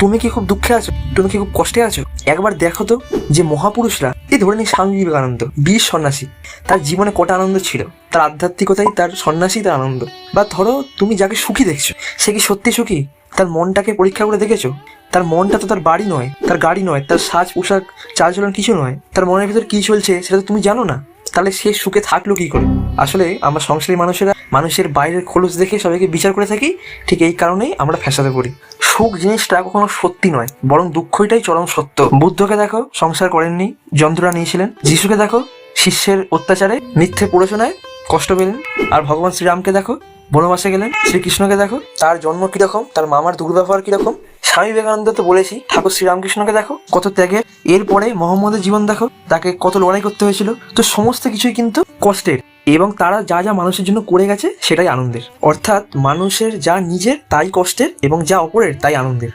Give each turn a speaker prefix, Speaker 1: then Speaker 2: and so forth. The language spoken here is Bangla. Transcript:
Speaker 1: তুমি কি খুব দুঃখে আছো? তুমি কি খুব কষ্টে আছো? একবার দেখো তো যে মহাপুরুষরা, এই ধরে নিই স্বামী বিবেকানন্দ, বীর সন্ন্যাসী, তার জীবনে কটা আনন্দ ছিল। তার আধ্যাত্মিকতাই তার সন্ন্যাসী, তার আনন্দ। বা ধরো তুমি যাকে সুখী দেখছো, সে কি সত্যি সুখী? তার মনটাকে পরীক্ষা করে দেখেছো? তার মনটা তো তার বাড়ি নয়, তার গাড়ি নয়, তার সাজ পোশাক চালচলন কিছু নয়। তার মনের ভিতর কি চলছে সেটা তো তুমি জানো না। তাহলে সে সুখে থাকলো কি করে? আসলে আমরা সংসারী মানুষেরা মানুষের বাইরের খোলস দেখে সবাইকে বিচার করে থাকি। ঠিক এই কারণেই আমরা ফ্যাসাদে পড়ি। সুখ জিনিসটা কখনো সত্যি নয়, বরং দুঃখটাই চরম সত্য। বুদ্ধকে দেখো, সংসার করেননি, যন্ত্রণা নিয়েছিলেন। যিশুকে দেখো, শিষ্যের অত্যাচারে, মিথ্যে প্ররোচনায় কষ্ট পেলেন। আর ভগবান শ্রীরামকে দেখো, বনবাসে গেলেন। শ্রীকৃষ্ণকে দেখো, তার জন্ম কিরকম, তার মামার দুর্ব্যবহার কিরকম। স্বামী বিবেকানন্দ তো বলেছি, ঠাকুর শ্রীরামকৃষ্ণকে দেখো, কত ত্যাগের। এরপরে মোহাম্মদের জীবন দেখো, তাকে কত লড়াই করতে হয়েছিল। তো সমস্ত কিছুই কিন্তু কষ্টের, এবং তারা যা যা মানুষের জন্য করে গেছে সেটাই আনন্দের। অর্থাৎ মানুষের যা নিজের তাই কষ্টের, এবং যা অপরের তাই আনন্দের।